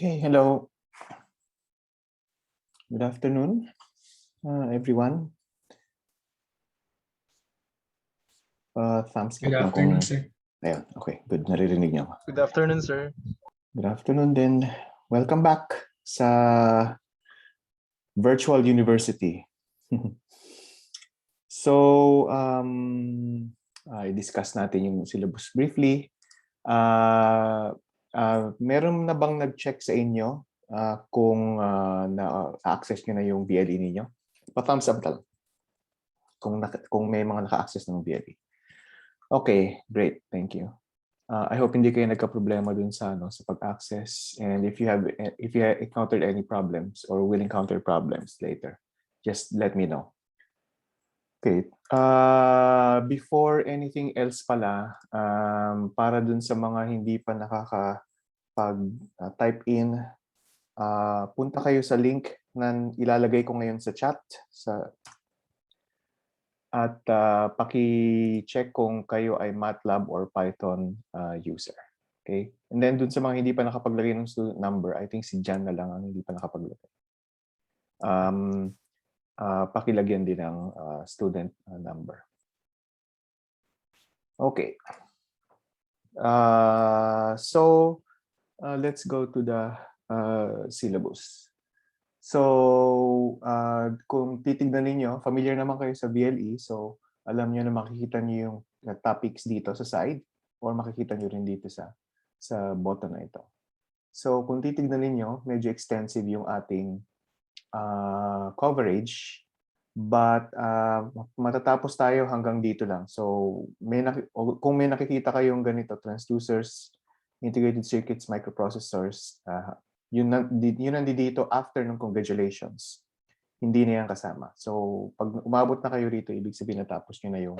Okay, hello. Good afternoon, everyone. Thumbs Good up lang afternoon, kung... sir. Ayan, okay, good. Naririnig niyo. Good afternoon, sir. Good afternoon din. Welcome back sa virtual university. So, i-discuss natin yung syllabus briefly. Meron na bang nag-check sa inyo kung na-access nyo na yung VLE ninyo? Pa-thumbs up lang kung may mga naka-access ng VLE. Okay, great. Thank you. I hope hindi kayo nagka-problema dun sa sa pag-access, and if you have encountered any problems or will encounter problems later, just let me know. Okay. Before anything else pala, para dun sa mga hindi pa nakakapag-type in, punta kayo sa link na ilalagay ko ngayon sa chat at paki-check kung kayo ay MATLAB or Python user. Okay? And then dun sa mga hindi pa nakapaglagay ng student number, I think si Jan na lang ang hindi pa nakapaglagay. Pakilagyan din ng student number. Okay. Let's go to the syllabus. So, kung titignan ninyo, familiar naman kayo sa VLE, so alam nyo na makikita nyo yung topics dito sa side or makikita nyo rin dito sa button na ito. So, kung titignan ninyo, medyo extensive yung ating coverage, but matatapos tayo hanggang dito lang. So, kung may nakikita kayong ganito, transducers, integrated circuits, microprocessors, yun nandito after ng congratulations. Hindi na yan kasama. So, pag umabot na kayo rito, ibig sabihin natapos nyo na yung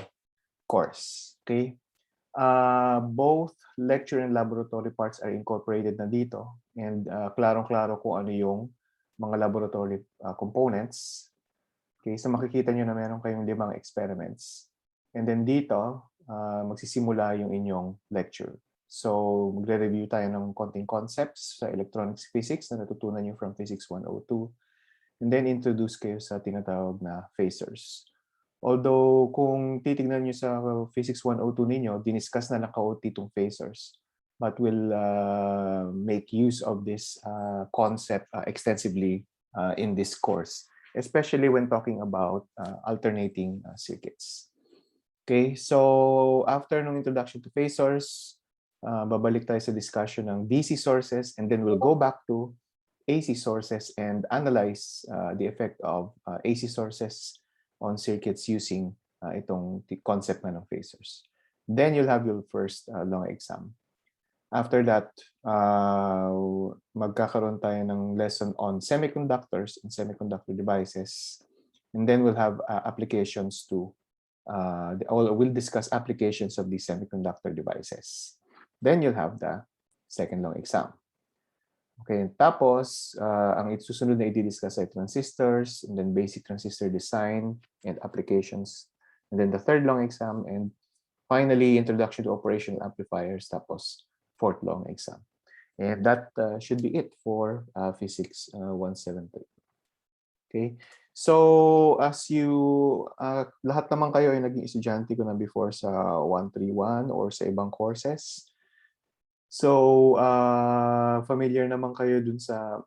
course. Okay? Both lecture and laboratory parts are incorporated na dito. And klarong-klaro kung ano yung mga laboratory components. Okay? So, makikita nyo na meron kayong 5 experiments. And then dito, magsisimula yung inyong lecture. So, magre-review tayo ng konting concepts sa electronics physics na natutunan nyo from Physics 102. And then, introduce kayo sa tinatawag na phasers. Although, kung titignan nyo sa Physics 102 ninyo, diniscuss na naka-OT itong phasers. But we'll make use of this concept extensively in this course, especially when talking about alternating circuits. Okay, so after ng introduction to phasers, babalik tayo sa discussion ng DC sources, and then we'll go back to AC sources and analyze the effect of AC sources on circuits using itong concept na ng phasers. Then you'll have your first long exam. After that, magkakaroon tayo ng lesson on semiconductors and semiconductor devices. And then we'll have applications to, we'll discuss applications of these semiconductor devices. Then you'll have the second long exam. Okay, tapos, ang isusunod na i-discuss ay transistors, and then basic transistor design and applications. And then the third long exam, and finally, introduction to operational amplifiers, tapos fourth long exam. And that should be it for Physics 173. Okay, so as you, lahat naman kayo ay naging estudyante ko na before sa 131 or sa ibang courses. So, familiar naman kayo dun sa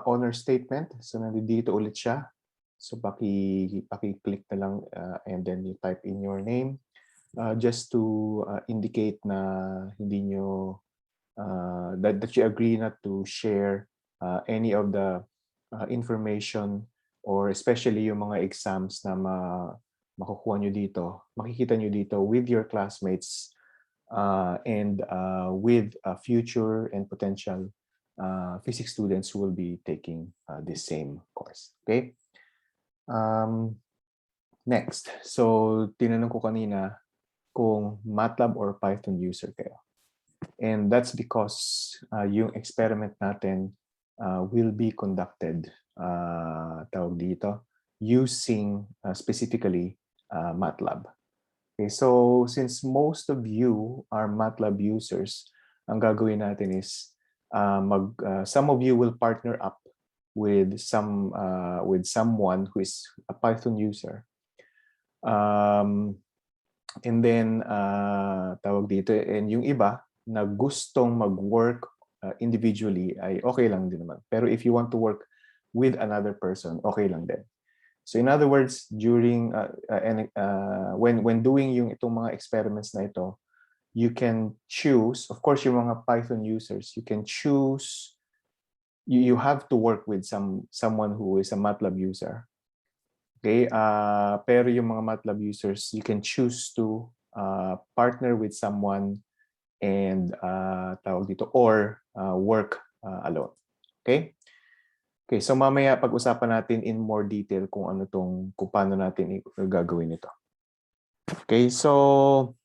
honor statement. So, nandito ulit siya. So, paki-click na lang and then you type in your name just to indicate na hindi nyo, that you agree not to share any of the information or especially yung mga exams na makukuha nyo dito, makikita nyo dito with your classmates and with future and potential physics students who will be taking this same course. Okay. Next. So, tinanong ko kanina kung MATLAB or Python user kayo. And that's because yung experiment natin will be conducted tawag dito using specifically MATLAB. Okay, so since most of you are MATLAB users, ang gagawin natin is some of you will partner up with someone who is a Python user. And then tawag dito, and yung iba na gustong mag-work individually ay okay lang din naman. Pero if you want to work with another person, okay lang din. So in other words, during when doing yung itong mga experiments na ito, you can choose, of course, yung mga Python users, you can choose, you have to work with someone who is a MATLAB user. Okay, pero yung mga MATLAB users, you can choose to partner with someone and tawag dito, or work alone. Okay? Okay, so mamaya pag-usapan natin in more detail kung paano natin gagawin ito. Okay, so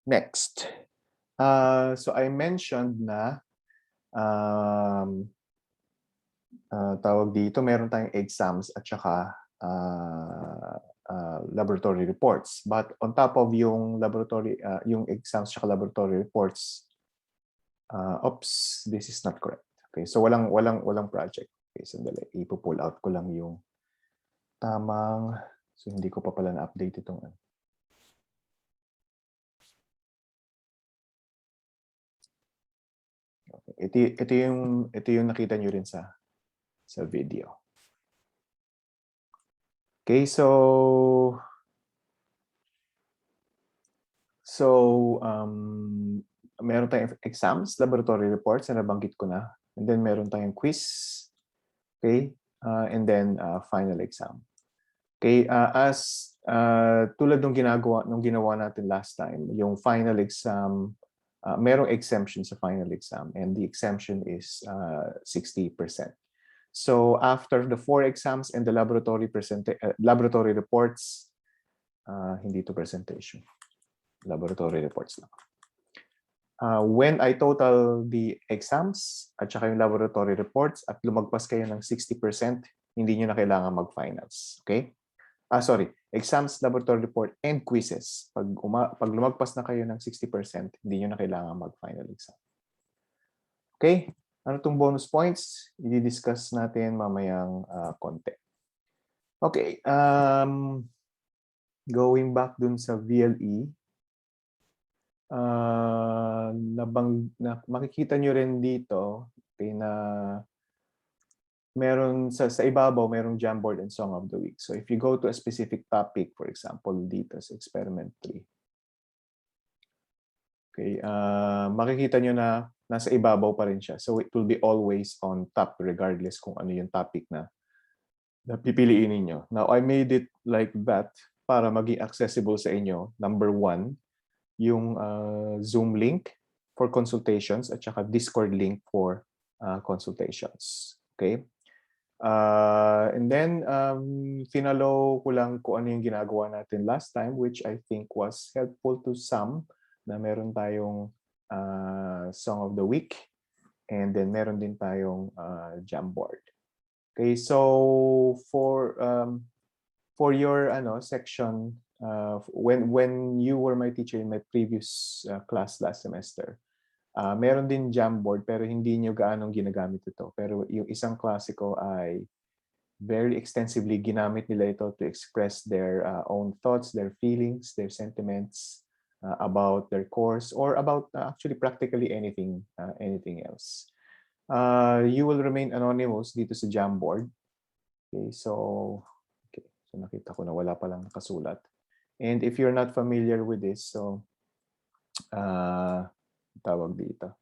next. So I mentioned na tawag dito, meron tayong exams at saka laboratory reports. But on top of yung laboratory, yung exams at saka laboratory reports, oops, this is not correct. Okay, so walang project. Okay, sandali, ipo-pull out ko lang yung tamang, so hindi ko pa pala na-update itong ano. Okay, ito yung nakita nyo rin sa video. Okay, so meron tayong exams, laboratory reports na nabanggit ko na, and then meron tayong quiz, okay, and then final exam. Okay, as tulad nung ginawa natin last time, yung final exam, merong exemption sa final exam, and the exemption is 60%. So after the 4 exams and the laboratory reports, hindi to presentation, laboratory reports lang. When I total the exams at saka yung laboratory reports at lumagpas kayo ng 60%, hindi nyo na kailangan mag-finals. Okay? Sorry, exams, laboratory report, and quizzes. Pag lumagpas na kayo ng 60%, hindi nyo na kailangan mag-final exam. Okay? Ano itong bonus points? I-discuss natin mamayang konti. Okay. Going back dun sa VLE, makikita nyo rin dito, okay, na meron sa ibabaw, merong Jamboard and Song of the Week. So if you go to a specific topic, for example, dito sa experiment 3, okay, makikita nyo na nasa ibabaw pa rin siya. So it will be always on top regardless kung ano yung topic na pipiliin ninyo. Now, I made it like that para maging accessible sa inyo. Number 1, yung Zoom link for consultations at saka Discord link for consultations. Okay? And then, finalo ko lang kung ano yung ginagawa natin last time, which I think was helpful to some, na meron tayong Song of the Week, and then meron din tayong Jamboard. Okay, so for your section, when you were my teacher in my previous class last semester, meron din Jamboard pero hindi nyo gaanong ginagamit ito. Pero yung isang klase ko ay very extensively ginamit nila ito to express their own thoughts, their feelings, their sentiments about their course, or about actually practically anything else. You will remain anonymous dito sa Jamboard. Okay, so nakita ko na wala palang nakasulat. And if you're not familiar with this, so tawag dito.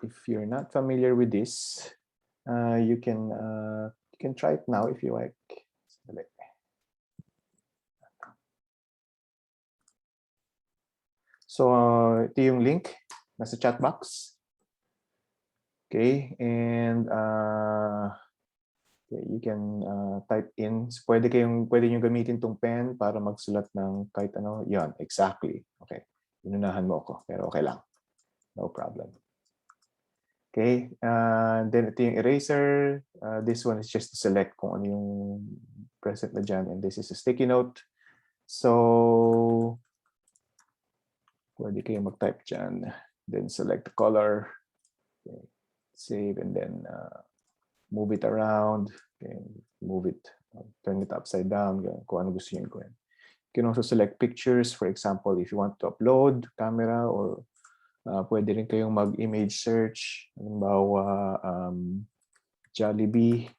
If you're not familiar with this, you can try it now if you like. So ito yung link nasa chat box. Okay, and okay, you can type in. So, pwede nyo gamitin tong pen para magsulat ng kahit ano. Yan, exactly. Okay, inunahan mo ako, pero okay lang. No problem. Okay, then ito yung eraser. This one is just to select kung ano yung present na dyan. And this is a sticky note. So, pwede kayo mag-type dyan. Then select the color. Okay. Save and then move it around. Okay. Move it. Turn it upside down. Kung ano gusto nyo gawin. You can also select pictures. For example, if you want to upload camera or pwede rin kayong mag-image search. Halimbawa, Jollibee.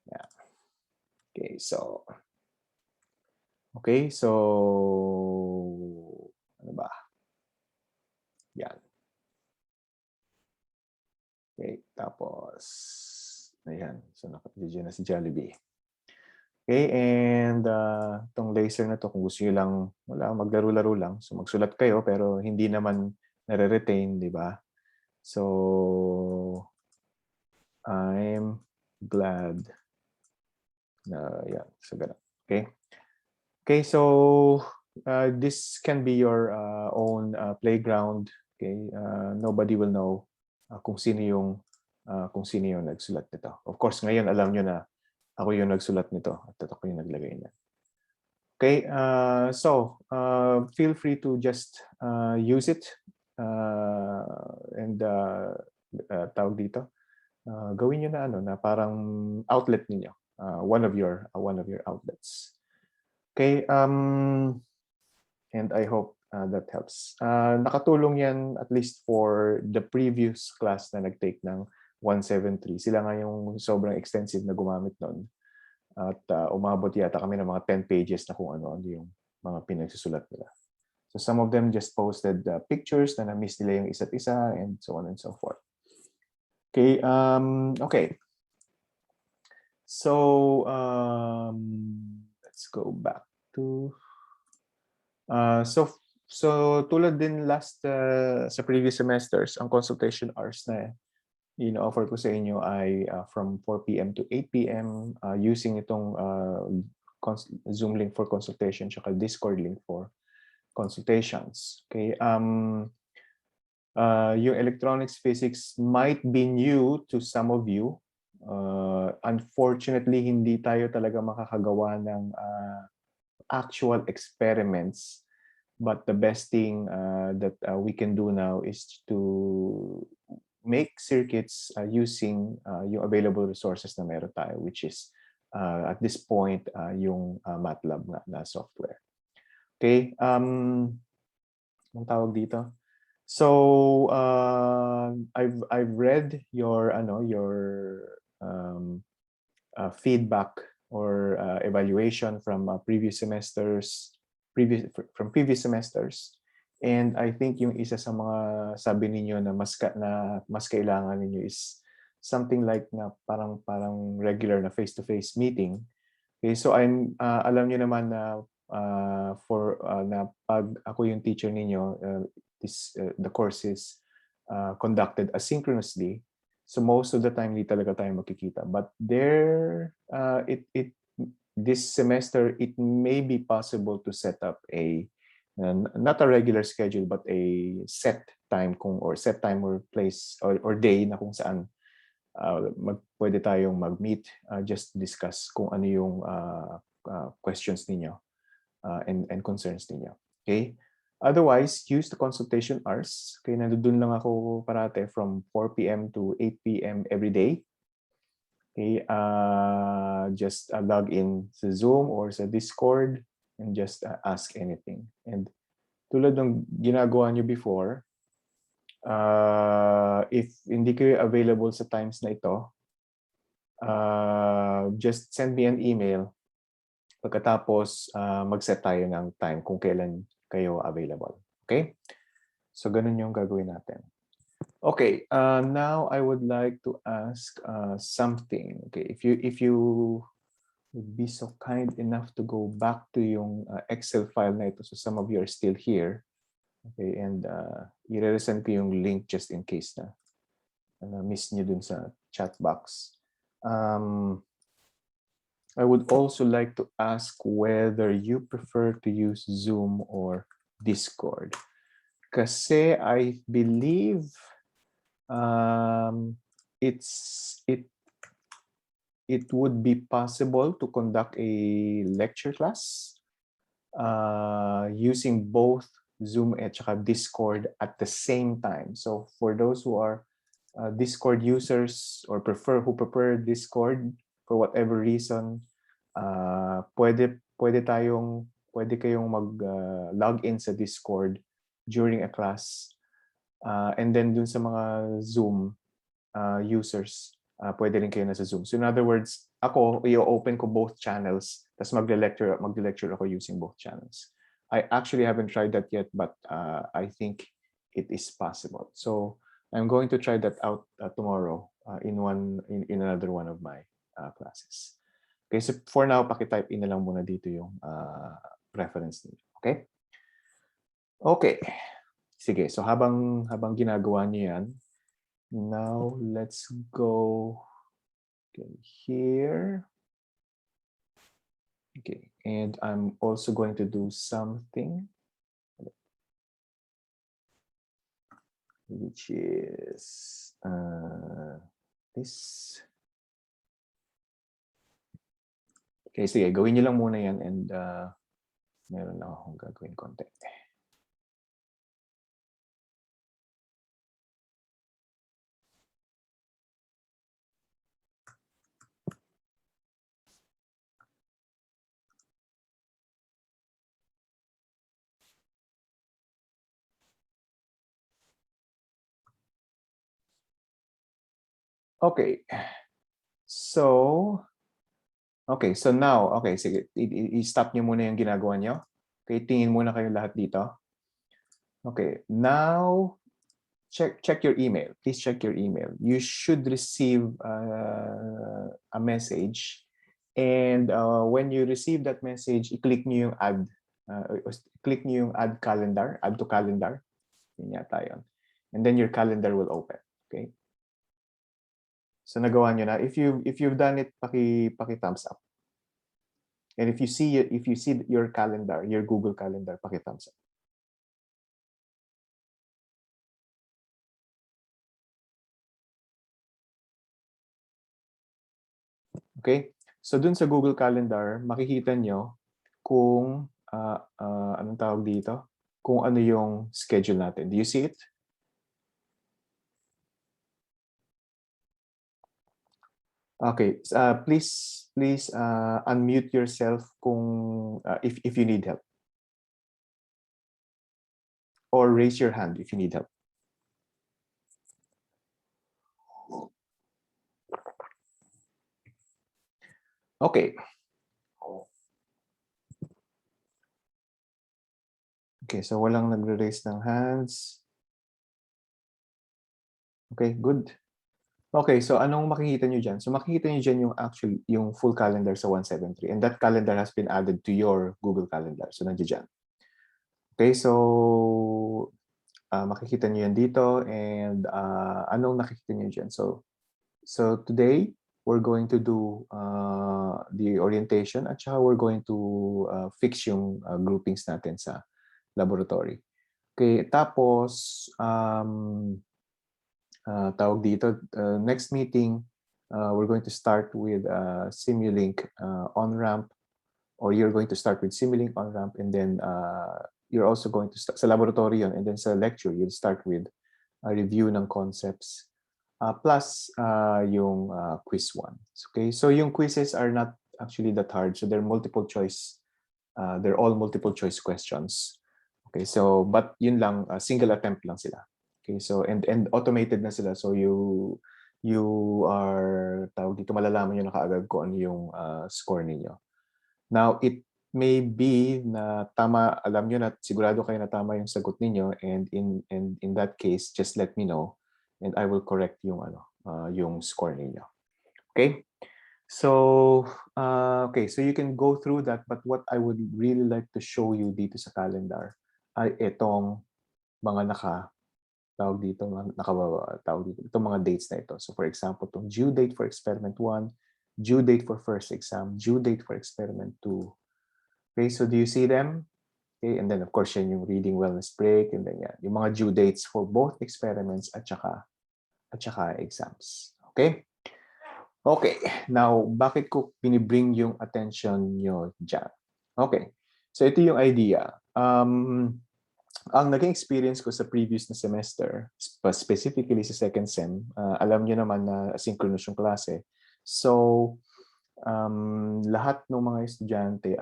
Yeah. Okay, so ano ba? Yan. Okay, tapos ayan. So naka-video na si Jollibee. Okay, and itong laser na to, kung gusto nyo lang, wala, maglaro-laro lang. So magsulat kayo, pero hindi naman nare-retain, di ba? So, I'm glad na, yan. So, ganun. Okay? Okay, so this can be your own playground. Okay, nobody will know kung sino yung nagsulat nito. Of course, ngayon alam nyo na ako yung nagsulat nito at ako yung naglagay niya. Okay, so feel free to just use it and tawag dito. Gawin nyo na ano na parang outlet niyo, one of your outlets. Okay, and I hope that helps. Nakatulong yan at least for the previous class na nag-take ng 173. Sila nga yung sobrang extensive na gumamit nun. At umabot yata kami ng mga 10 pages na kung ano yung mga pinagsusulat nila. So some of them just posted pictures na na-miss nila yung isa't isa and so on and so forth. Okay, okay. So let's go back to so tulad din last sa previous semesters, ang consultation hours na ino-offer ko sa inyo ay from 4 p.m. to 8 p.m. Using itong Zoom link for consultation tsaka Discord link for consultations. Okay. Yung electronics physics might be new to some of you. Unfortunately, hindi tayo talaga makakagawa ng actual experiments. But the best thing that we can do now is to make circuits using yung available resources na meron tayo, which is at this point yung MATLAB na software. Okay, anong tawag dito? So I've read your feedback or evaluation from previous semesters, previous semesters. And I think yung isa sa mga sabi ninyo na mas kailangan ninyo is something like na parang regular na face-to-face meeting. Okay, so I'm alam niyo naman na na pag ako yung teacher ninyo, the course is conducted asynchronously. So most of the time hindi talaga tayo makikita. But this semester it may be possible to set up not a regular schedule but a set time or place or day na kung saan pwede tayong mag-meet, just discuss kung ano yung questions ninyo and concerns ninyo. Okay? Otherwise, use the consultation hours. Okay, nandoon lang ako parate from 4 p.m. to 8 p.m. every day. Okay, just log in sa Zoom or sa Discord and just ask anything. And tulad ng ginagawa nyo before, if hindi kayo available sa times na ito, just send me an email. Pagkatapos, mag-set tayo ng time kung kailan kayo available. Okay? So, ganun yung gagawin natin. Okay, now I would like to ask something. Okay, if you would be so kind enough to go back to yung Excel file na ito, so some of you are still here. Okay, and i-resend ko yung link just in case na miss nyo dun sa chat box. I would also like to ask whether you prefer to use Zoom or Discord. Kasi I believe it would be possible to conduct a lecture class using both Zoom at saka Discord at the same time. So for those who are Discord users or who prefer Discord for whatever reason, pwede kayong mag log in sa Discord during a class. And then dun sa mga Zoom users, pwede rin kayo nasa Zoom. So in other words, ako, i-open ko both channels, tapos mag-lecture ako using both channels. I actually haven't tried that yet, but I think it is possible. So I'm going to try that out tomorrow in another one of my classes. Okay, so for now, paki-type in na lang muna dito yung preference niyo. Okay? Okay. Sige, so habang ginagawa niyo yan, now let's go here. Okay, and I'm also going to do something which is this. Okay, sige, gawin niyo lang muna yan and meron lang akong gagawin konti. Okay. So now, okay, sige, i-stop niyo muna yung ginagawa niyo. Okay, tingin muna kayo lahat dito. Okay, now check your email. Please check your email. You should receive a message, and when you receive that message, i-click niyo yung add. Click niyo yung add to calendar. Yun yata yun. And then your calendar will open. Okay. So nagawa niyo na. If you've done it, paki thumbs up. And if you see your calendar, your Google Calendar, paki thumbs up. Okay? So dun sa Google Calendar, makikita nyo kung anong tawag dito? Kung ano yung schedule natin. Do you see it? Okay, please unmute yourself kung if you need help. Or raise your hand if you need help. Okay. Okay, so walang nagre-raise ng hands. Okay, good. Okay, so anong makikita nyo dyan? So makikita nyo dyan yung full calendar sa 173, and that calendar has been added to your Google Calendar. So nandiyan dyan. Okay, so makikita nyo yan dito, and anong nakikita nyo dyan? So today, we're going to do the orientation at saka we're going to fix yung groupings natin sa laboratory. Okay, tapos tawag dito, next meeting, we're going to start with Simulink on-ramp, or you're going to start with Simulink on-ramp, and then you're also going to start sa laboratory yun, and then sa lecture, you'll start with a review ng concepts, plus yung quiz 1. Okay, so yung quizzes are not actually that hard, so they're multiple choice, they're all multiple choice questions. Okay, so but yun lang, single attempt lang sila. Okay, so and automated na sila, so you are tawag dito, malalaman niyo na kaagad kung ano yung score niyo. Now it may be na tama, alam niyo na sigurado kayo na tama yung sagot niyo, and in that case just let me know and I will correct yung yung score niyo. Okay? So okay, so you can go through that, but what I would really like to show you dito sa calendar ay itong mga tawag dito, itong mga dates na ito. So for example, itong due date for experiment 1, due date for first exam, due date for experiment 2. Okay, so do you see them? Okay, and then of course yan yung reading wellness break, and then yan, yung mga due dates for both experiments at saka exams. Okay? Okay, now bakit ko binibring yung attention nyo dyan? Okay, So ito yung idea. Ang naging experience ko sa previous na semester, specifically sa second sem, alam niyo naman na asynchronous yung klase. So, lahat ng mga estudyante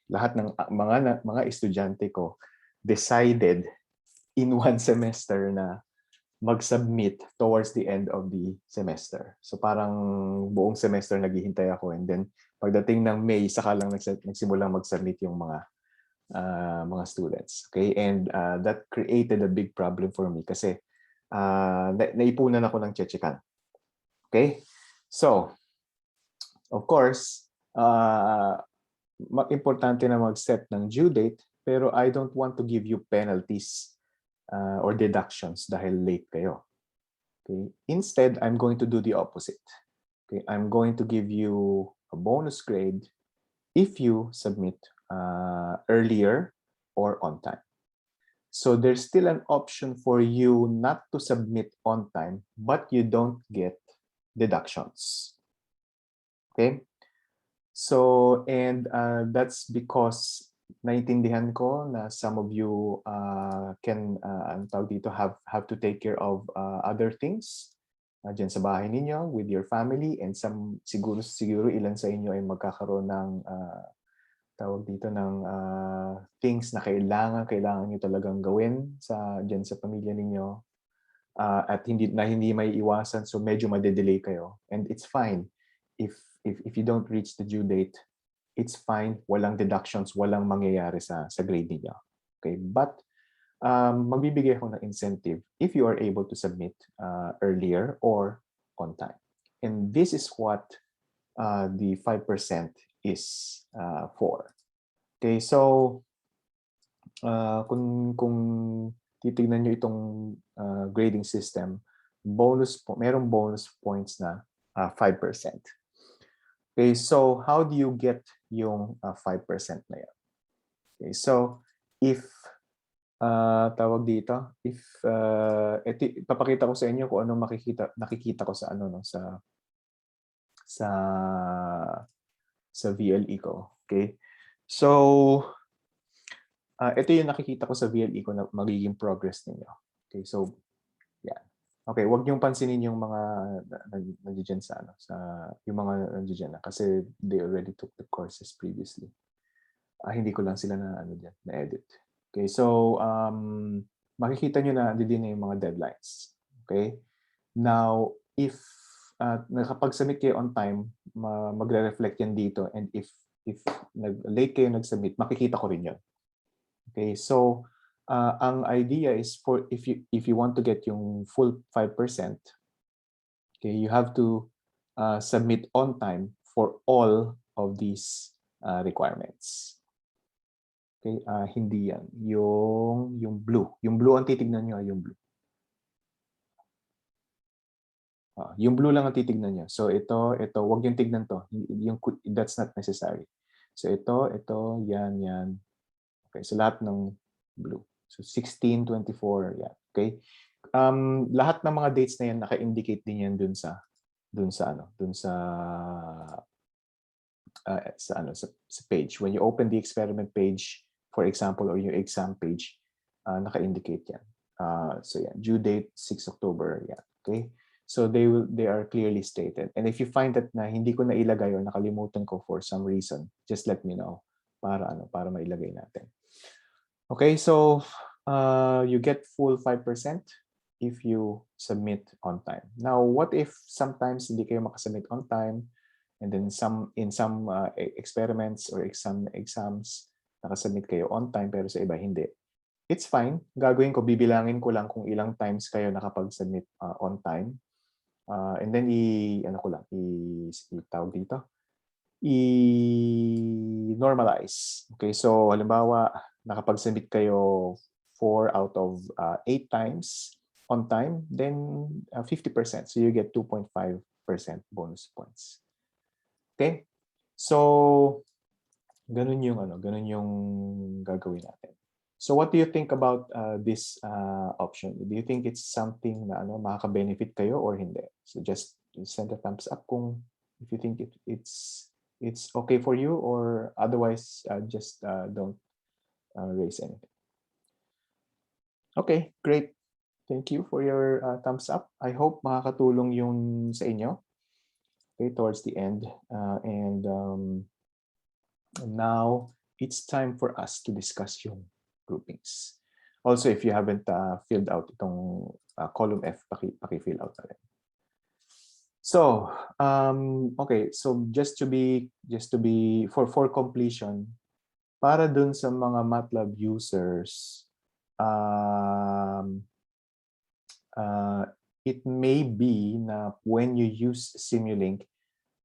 lahat ng mga estudyante ko decided in one semester na mag-submit towards the end of the semester. So parang buong semester naghihintay ako, and then pagdating ng May, saka lang nagsimulang mag-submit yung mga students. Okay? And that created a big problem for me kasi naipunan ako ng chechekan. Okay? So, of course, importante na mag-set ng due date, pero I don't want to give you penalties or deductions dahil late kayo. Okay? Instead, I'm going to do the opposite. Okay? I'm going to give you a bonus grade if you submit earlier or on time. So there's still an option for you not to submit on time, but you don't get deductions. Okay? So, and that's because naintindihan ko na some of you can have to take care of other things dyan sa bahay ninyo with your family, and some siguro ilan sa inyo ay magkakaroon ng things na kailangan niyo talagang gawin dyan sa pamilya ninyo, at hindi may iwasan, so medyo madedelay kayo, and it's fine if you don't reach the due date. It's fine, walang deductions, walang mangyayari sa grade niyo. Okay, but magbibigay ako ng incentive if you are able to submit earlier or on time. And this is what the 5% is for. Okay, so kung titignan nyo itong grading system, merong bonus points na 5%. Okay, so how do you get yung 5% na yan? Okay, so if ipapakita ko sa inyo kung ano nakikita ko sa sa VLE ko. Okay, so ito yung nakikita ko sa VLE ko na magiging progress ninyo. Okay, so yeah. Okay, wag niyong pansinin yung mga nandiyan yung mga nandiyan na kasi they already took the courses previously. Hindi ko lang sila na edit. Okay, so makikita niyo na din na yung mga deadlines. Okay? Now, if nakapag-submit kayo on time, magre-reflect yan dito, and if late kayo nag-submit, makikita ko rin yun. Okay, so ang idea is for if you want to get yung full 5%, okay, you have to submit on time for all of these requirements. Okay, hindi yan. Yung blue. Yung blue ang titignan nyo, yung blue. Yung blue lang ang titignan nyo. So ito, wag yung tignan to. That's not necessary. So ito, yan. Okay, so lahat ng blue. So 16, 24, yan. Okay. Lahat ng mga dates na yan, naka-indicate din yan dun sa page. When you open the experiment page, for example, or your exam page, naka-indicate yan. So yeah, due date 6 October, yeah. Okay. So they are clearly stated. And if you find that na hindi ko na ilagay o nakalimutan ko for some reason, just let me know para mailagay natin. Okay, so you get full 5% if you submit on time. Now, what if sometimes hindi kayo makasubmit on time, and then in some experiments or exams nakasubmit kayo on time pero sa iba hindi? It's fine. Gagawin ko, bibilangin ko lang kung ilang times kayo nakapag-submit on time. And then itawag dito, i-normalize. Okay, so halimbawa, nakapag-submit kayo 4 out of 8 times on time, then 50%. So you get 2.5% bonus points. Okay? So ganun yung gagawin natin. So what do you think about this option? Do you think it's something na makaka-benefit kayo or hindi? So just send a thumbs up if you think it's it's okay for you, or otherwise just don't raise anything. Okay, great. Thank you for your thumbs up. I hope makakatulong yung sa inyo. Okay, towards the end. And now it's time for us to discuss yung groupings. Also, if you haven't filled out itong column F, paki-fill out na rin. So, okay, so just to be for completion, para dun sa mga MATLAB users, it may be na when you use Simulink,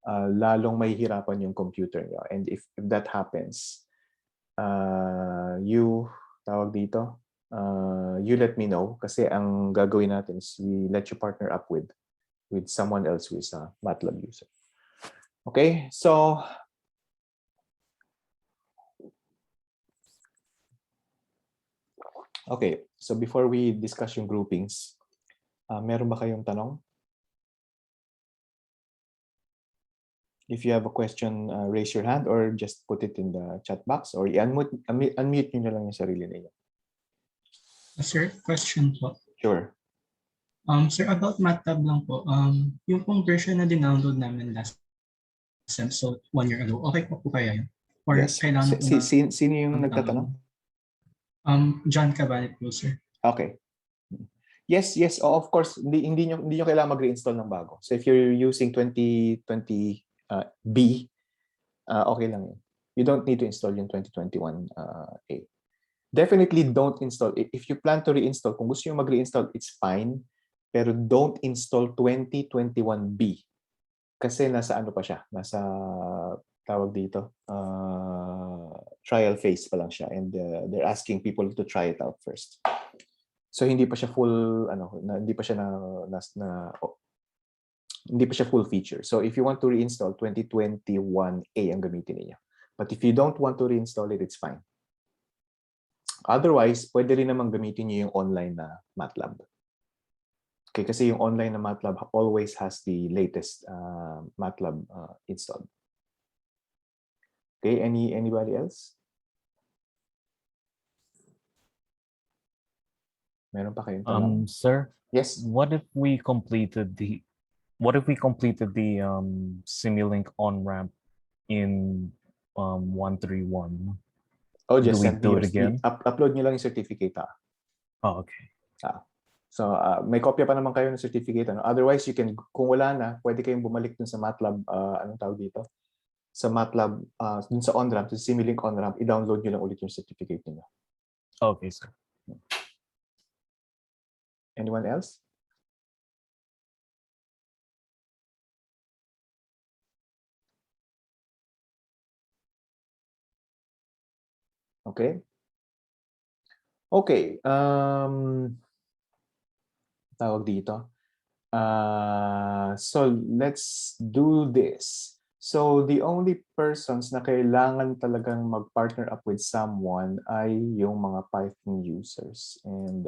lalong mahihirapan yung computer nyo. And if that happens, you let me know, kasi ang gagawin natin is we let you partner up with someone else who is a MATLAB user. Okay, so before we discuss yung groupings, meron ba kayong tanong? If you have a question, raise your hand or just put it in the chat box, or unmute nyo na lang yung sarili ninyo. Sir, question po. Sure. Sir, about MATLAB lang po, yung pong version na dinownload namin last sem, so 1 year ago, okay po kaya yun? Or yes. kailangan po Sino yung nagtatanong? John Cabanet po, sir. Okay. Yes, of course, hindi nyo kailangan mag-reinstall ng bago. So if you're using 2020 B, okay lang yun. You don't need to install yung 2021 A. Definitely don't install. If you plan to reinstall, kung gusto nyo mag-reinstall, it's fine. Pero don't install 2021 B. Kasi nasa ano pa siya? Nasa tawag dito, trial phase pa lang siya, and they're asking people to try it out first. So hindi pa siya full hindi pa siya full feature. So if you want to reinstall 2021A ang gamitin niyo. But if you don't want to reinstall it, it's fine. Otherwise, pwede rin naman gamitin niyo yung online na MATLAB. Okay, kasi yung online na MATLAB always has the latest MATLAB installed. Okay, anybody else? Meron pa kayong tanong? Sir? Yes. What if we completed the Simulink on-ramp in 131? Oh, just do we send do me it again? Upload nyo lang yung certificate. Oh, okay. So may kopya pa naman kayo ng certificate. Otherwise, you can, kung wala na, pwede kayong bumalik dun sa MATLAB, anong tawag dito? Sa MATLAB, dun sa on-ramp, sa Simulink on-ramp, i-download nyo lang ulit yung certificate niyo. Okay, sir. Anyone else? Okay. Okay. Tawag dito. So let's do this. So the only persons na kailangan talagang mag-partner up with someone ay yung mga Python users. And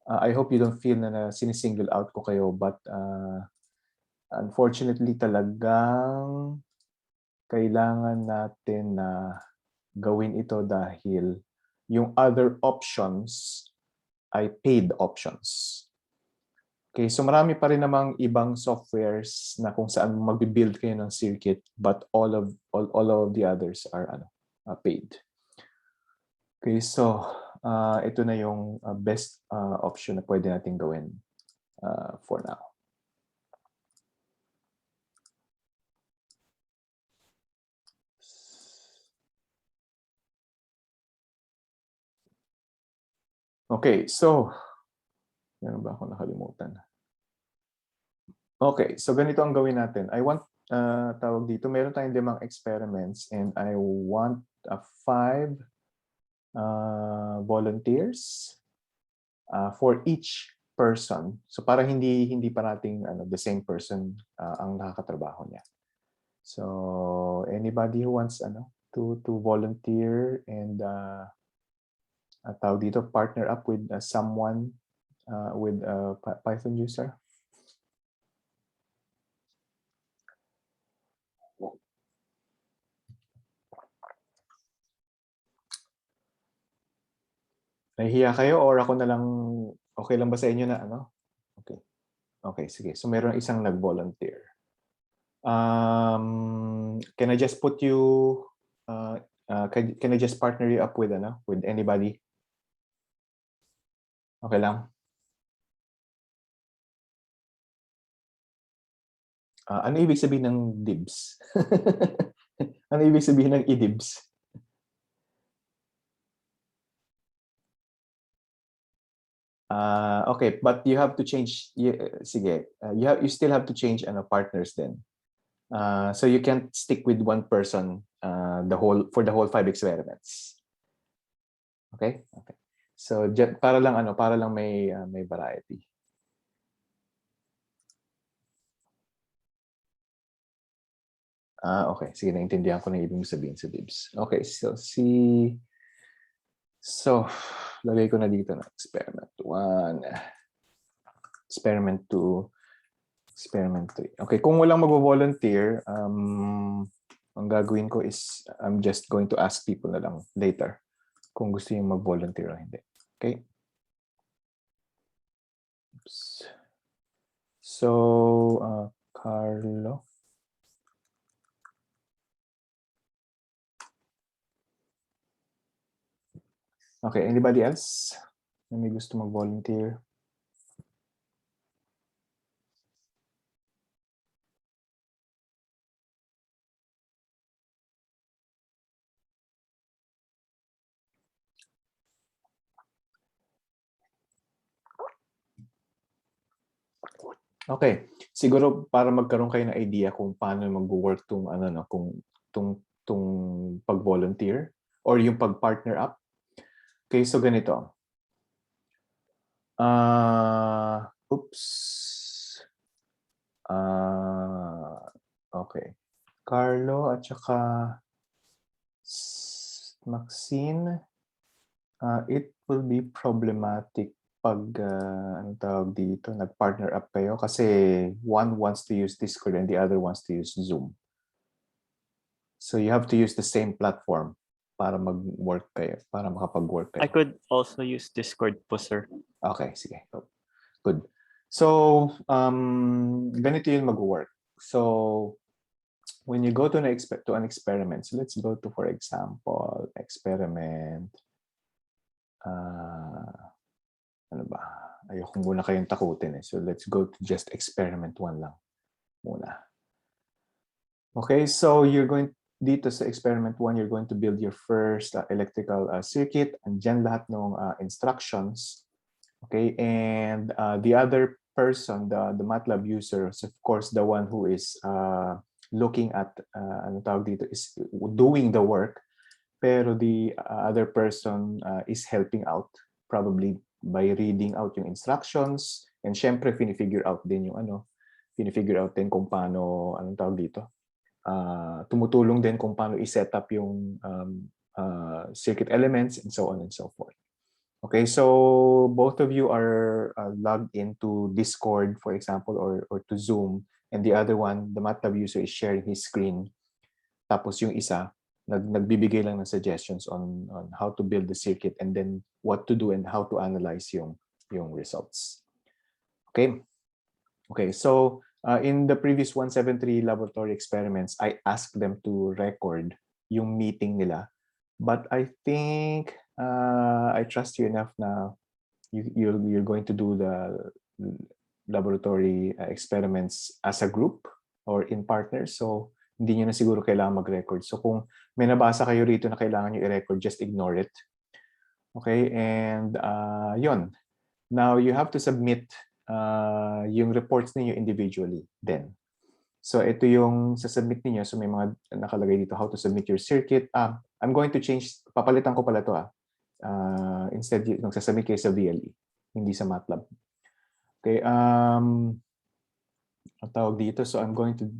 I hope you don't feel na sinisingle out ko kayo, but unfortunately talagang kailangan natin na gawin ito dahil yung other options ay paid options. Okay, so marami pa rin namang ibang softwares na kung saan magbi-build kayo ng circuit, but all of the others are paid. Okay, so ito na yung best option na pwede natin gawin for now. Okay, so meron ba ako nakalimutan? Okay, so ganito ang gawin natin. I want, tawag dito, meron tayong 5 experiments and I want 5 volunteers for each person. So para hindi pa nating the same person ang nakakatrabaho niya. So anybody who wants to volunteer and tawag dito, partner up with someone with a Python user? Nahihiya kayo or ako na lang, okay lang ba sa inyo na ano? Okay. Okay, sige. So meron isang nag-volunteer. Can I just put you, can I just partner you up with anybody? Okay lang? Ano ibig sabihin ng dibs? Ano ibig sabihin ng idibs? Okay, but you have to change. Sige, you still have to change partners then. So you can't stick with one person for the whole 5 experiments. Okay? Okay. So para lang may variety. Okay. Sige, naintindihan ko na ibig sabihin sa dibs. Okay, so lagay ko na dito na experiment 1, experiment 2, experiment 3. Okay, kung walang mag-volunteer, ang gagawin ko is I'm just going to ask people na lang later kung gusto niyo mag-volunteer o hindi. Okay? Oops. So, Carlo. Okay, anybody else na may gusto mag-volunteer? Okay, siguro para magkaroon kayo ng idea kung paano mag-work tung pag-volunteer or yung pag-partner up. Okay, so ganito. Oops. Okay. Carlo at saka Maxine, it will be problematic pag anong tawag dito, nag-partner up kayo kasi one wants to use Discord and the other wants to use Zoom. So you have to use the same platform para mag-work kayo, para makapag-work kayo. I could also use Discord po, sir. Okay, sige. Good. So, ganito yun mag-work. So, when you go to an experiment, so let's go to, for example, experiment, ano ba? Ayoko muna kayong takutin eh. So, let's go to just experiment 1 lang muna. Okay, so you're going dito sa experiment 1, you're going to build your first electrical circuit. Andyan lahat ng instructions. Okay, and the other person, the MATLAB user, is of course the one who is looking at, ano tawag dito, is doing the work, pero the other person is helping out, probably by reading out yung instructions, and syempre fini-figure out din kung paano, anong tawag dito, tumutulong din kung paano i-set up yung circuit elements and so on and so forth. Okay, so both of you are logged into Discord, for example, or to Zoom, and the other one, the MATLAB user, is sharing his screen. Tapos yung isa, nagbibigay lang ng suggestions on how to build the circuit and then what to do and how to analyze yung results. Okay? Okay, so in the previous 173 laboratory experiments, I asked them to record yung meeting nila. But I think I trust you enough na you're going to do the laboratory experiments as a group or in partners. So hindi nyo na siguro kailangan mag-record. So kung may nabasa kayo rito na kailangan nyo i-record, just ignore it. Okay, and yun. Now you have to submit yung reports ninyo individually then. So ito yung sasubmit niyo. So may mga nakalagay dito how to submit your circuit. I'm going to change, papalitan ko pala to instead yung sasubmit kayo sa VLE, hindi sa MATLAB. Okay, ang tawag dito, so I'm going to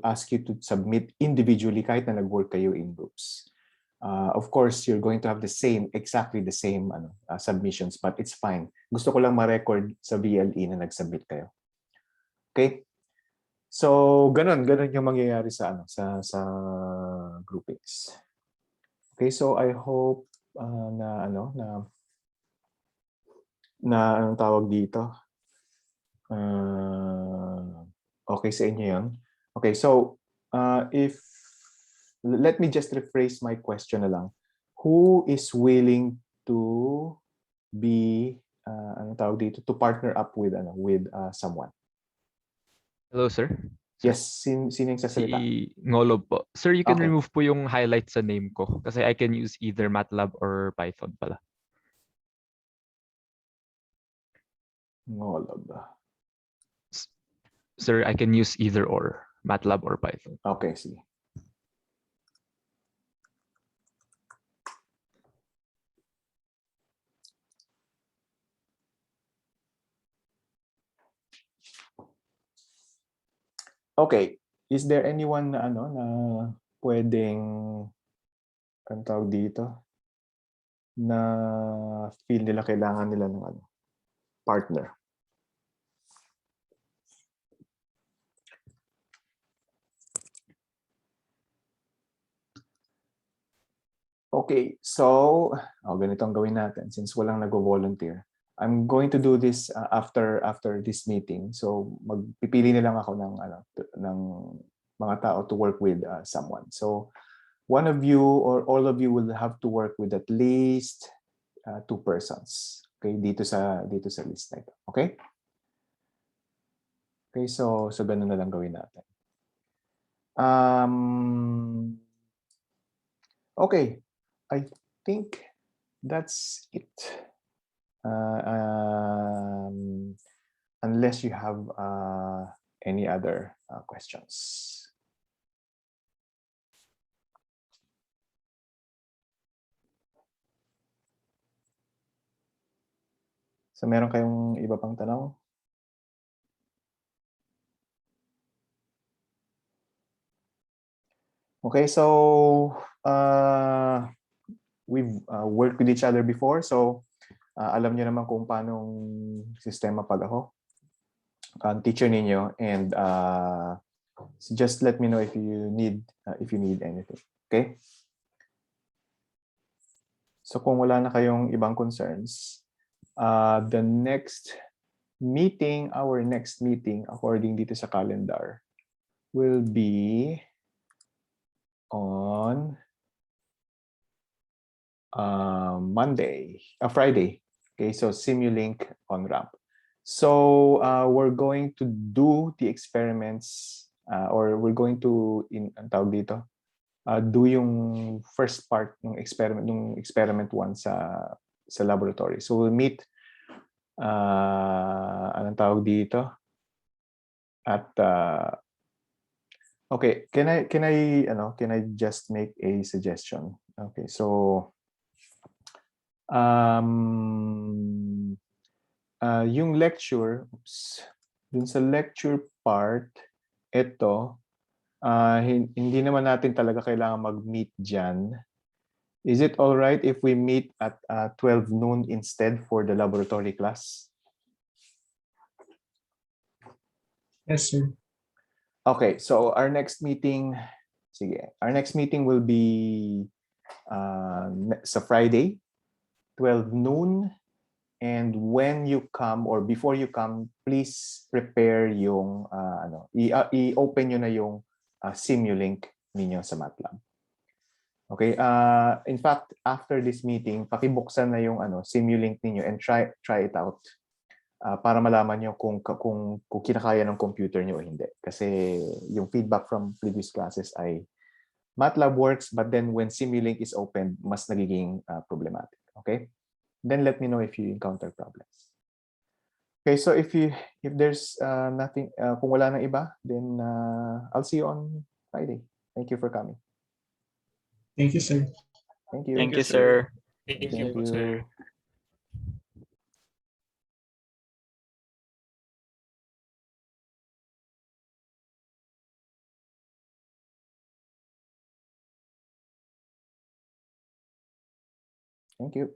ask you to submit individually kahit na nag-work kayo in groups. Of course, you're going to have exactly the same submissions, but it's fine. Gusto ko lang ma-record sa VLE na nag-submit kayo. Okay? So, ganun yung mangyayari sa groupings. Okay, so I hope na ano na anong tawag dito? Okay sa inyo 'yon. Okay, so if let me just rephrase my question na lang. Who is willing to be anong tawag dito, to partner up with someone? Hello, sir. Yes, sino yung sasalita? Si Ngolob po. Sir, you can Okay. remove po yung highlight sa name ko kasi I can use either MATLAB or Python pala. Ngolob. Sir, I can use either or MATLAB or Python. Okay, sige. Okay, is there anyone na na pwedeng anong tawag dito? Na feel nila kailangan nila ng partner? Okay, so ganito ang gawin natin since walang nag-volunteer. I'm going to do this after this meeting. So magpipili na lang ako ng mga tao to work with someone. So one of you or all of you will have to work with at least 2 persons. Okay, dito sa list na ito. Okay? Okay, so ganun na lang gawin natin. Okay, I think that's it. Unless you have any other questions. So meron kayong iba pang tanong? Okay, so we've worked with each other before, so alam niyo naman kung paanong sistema pag ako ang teacher ninyo, and so just let me know if you need anything. Okay? So kung wala na kayong ibang concerns, the next meeting, our next meeting according dito sa calendar will be on Friday. Okay, so Simulink on ramp. So we're going to do the experiments or we're going to do yung first part ng experiment 1 sa laboratory. So we'll meet anong tawag dito at okay, can I just make a suggestion? Okay, so yung lecture, dun sa lecture part, hindi naman natin talaga kailangan mag-meet dyan. Is it all right if we meet at 12 noon instead for the laboratory class? Yes, sir. Okay, so our next meeting will be sa Friday, 12 noon. And when you come or before you come, please prepare yung i-open nyo na yung Simulink ninyo sa MATLAB. Okay, in fact, after this meeting, pakibuksan na yung Simulink ninyo and try it out para malaman nyo kung kinakaya ng computer nyo o hindi. Kasi yung feedback from previous classes ay MATLAB works, but then when Simulink is opened, mas nagiging problematic. Okay? Then let me know if you encounter problems. Okay, so if there's nothing, kung wala nang iba, then I'll see you on Friday. Thank you for coming. Thank you, sir. Thank you. Thank you, sir. Thank you, sir. Thank you.